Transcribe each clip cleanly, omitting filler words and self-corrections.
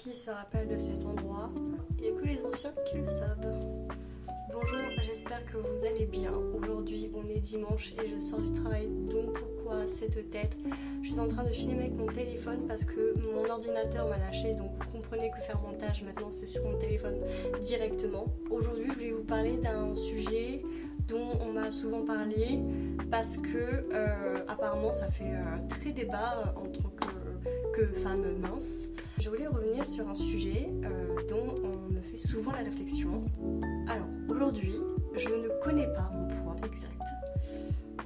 Qui se rappelle de cet endroit? Il n'y a que les anciens qui le savent. Bonjour, j'espère que vous allez bien. Aujourd'hui on est dimanche et je sors du travail, donc pourquoi cette tête? Je suis en train de filmer avec mon téléphone parce que mon ordinateur m'a lâché, donc vous comprenez que faire montage maintenant c'est sur mon téléphone directement. Aujourd'hui je voulais vous parler d'un sujet dont on m'a souvent parlé parce que apparemment ça fait très débat en tant que femme mince. Je voulais revenir sur un sujet dont on me fait souvent la réflexion. Alors aujourd'hui, je ne connais pas mon poids exact.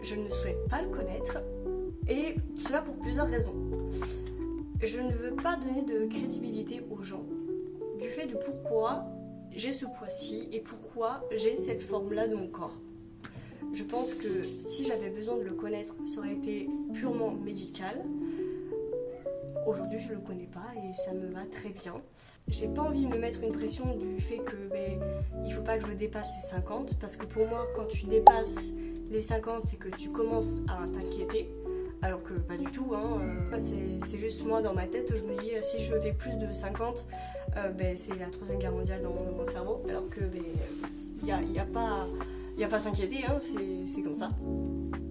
Je ne souhaite pas le connaître et cela pour plusieurs raisons. Je ne veux pas donner de crédibilité aux gens du fait de pourquoi j'ai ce poids-ci et pourquoi j'ai cette forme-là de mon corps. Je pense que si j'avais besoin de le connaître, ça aurait été purement médical. Aujourd'hui, je le connais pas et ça me va très bien. J'ai pas envie de me mettre une pression du fait que il faut pas que je dépasse les 50 parce que pour moi, quand tu dépasses les 50, c'est que tu commences à t'inquiéter. Alors que pas du tout, hein. C'est juste moi dans ma tête, je me dis si je fais plus de 50, c'est la troisième guerre mondiale dans mon cerveau. Alors que y a pas à s'inquiéter, hein. C'est comme ça.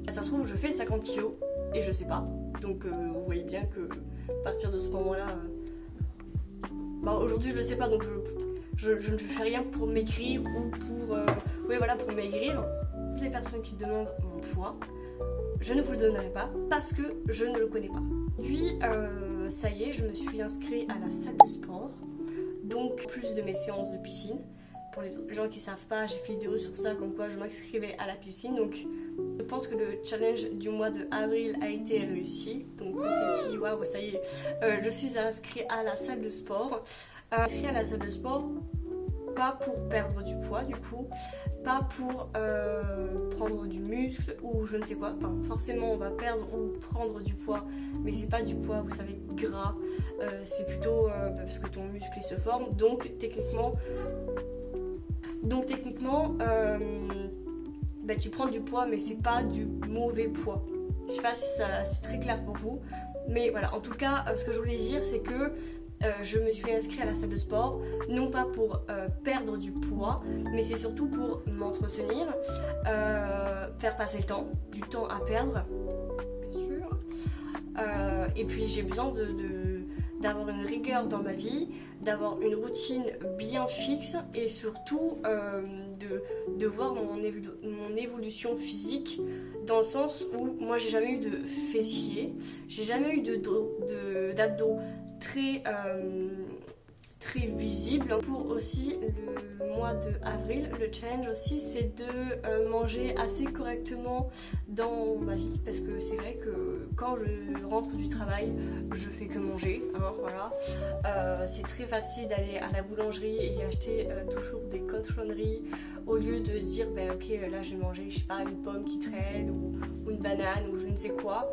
Ça se trouve, je fais 50 kilos et je sais pas. Donc vous voyez bien que à partir de ce moment-là, aujourd'hui je le sais pas, donc je ne fais rien pour maigrir ou pour maigrir. Toutes les personnes qui demandent mon poids, je ne vous le donnerai pas parce que je ne le connais pas. Puis ça y est, je me suis inscrite à la salle de sport, donc plus de mes séances de piscine. Pour les gens qui savent pas, j'ai fait une vidéo sur ça comme quoi je m'inscrivais à la piscine, donc je pense que le challenge du mois de avril a été réussi. Donc confetti, waouh, ça y est, je suis inscrite à la salle de sport. Inscrite à la salle de sport, pas pour perdre du poids du coup, pas pour prendre du muscle ou je ne sais quoi. Enfin, forcément on va perdre ou prendre du poids, mais c'est pas du poids, vous savez, gras. C'est plutôt parce que ton muscle il se forme. Donc techniquement, tu prends du poids, mais c'est pas du mauvais poids. Je sais pas si c'est très clair pour vous, mais voilà. En tout cas, ce que je voulais dire, c'est que je me suis inscrite à la salle de sport, non pas pour perdre du poids, mais c'est surtout pour m'entretenir, faire passer le temps, du temps à perdre, bien sûr. Et puis j'ai besoin d'avoir une rigueur dans ma vie, d'avoir une routine bien fixe et surtout de voir mon évolution physique, dans le sens où moi j'ai jamais eu de fessiers, j'ai jamais eu d'abdos très visible. Pour aussi le mois de avril, le challenge aussi c'est de manger assez correctement dans ma vie, parce que c'est vrai que quand je rentre du travail je fais que manger, hein, voilà. C'est très facile d'aller à la boulangerie et acheter toujours des cochonneries au lieu de se dire ok, là je vais manger, je sais pas, une pomme qui traîne ou une banane ou je ne sais quoi.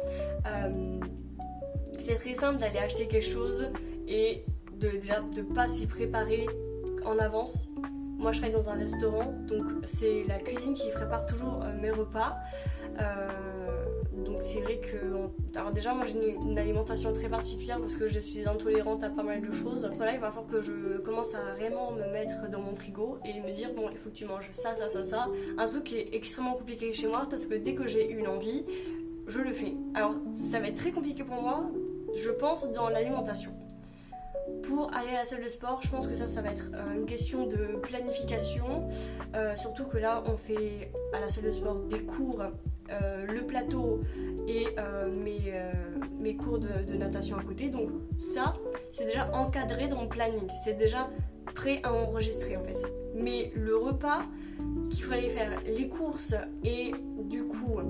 C'est très simple d'aller acheter quelque chose et de pas s'y préparer en avance. Moi je travaille dans un restaurant, donc c'est la cuisine qui prépare toujours mes repas. Donc c'est vrai que... Alors déjà moi j'ai une alimentation très particulière parce que je suis intolérante à pas mal de choses. Voilà, il va falloir que je commence à vraiment me mettre dans mon frigo et me dire bon, il faut que tu manges ça. Un truc qui est extrêmement compliqué chez moi parce que dès que j'ai une envie, je le fais. Alors ça va être très compliqué pour moi, je pense, dans l'alimentation. Pour aller à la salle de sport, je pense que ça va être une question de planification. Surtout que là, on fait à la salle de sport des cours, le plateau et mes cours de natation à côté. Donc ça, c'est déjà encadré dans mon planning. C'est déjà prêt à enregistrer en fait. Mais le repas qu'il fallait faire, les courses et du coup,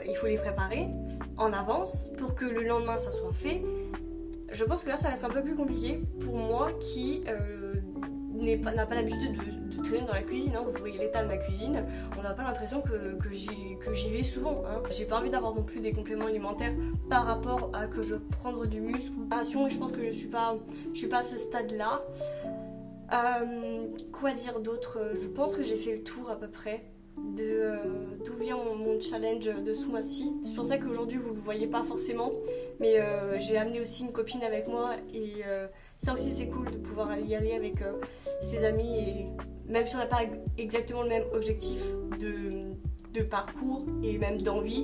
il faut les préparer en avance pour que le lendemain, ça soit fait. Je pense que là ça va être un peu plus compliqué pour moi qui n'a pas l'habitude de traîner dans la cuisine, hein. Vous voyez l'état de ma cuisine, on n'a pas l'impression que j'y vais souvent, hein. J'ai pas envie d'avoir non plus des compléments alimentaires par rapport à que je veux prendre du muscle et je pense que je suis pas à ce stade là. Quoi dire d'autre? Je pense que j'ai fait le tour à peu près d'où vient mon challenge de ce mois-ci. C'est pour ça qu'aujourd'hui vous ne le voyez pas forcément, Mais j'ai amené aussi une copine avec moi et ça aussi c'est cool de pouvoir y aller avec ses amis et même si on n'a pas exactement le même objectif de parcours et même d'envie,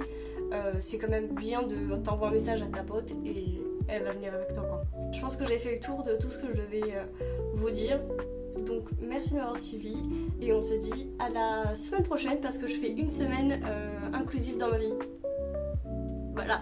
c'est quand même bien de t'envoyer un message à ta pote et elle va venir avec toi quoi. Je pense que j'ai fait le tour de tout ce que je devais vous dire. Donc merci de m'avoir suivi et on se dit à la semaine prochaine parce que je fais une semaine inclusive dans ma vie. Voilà.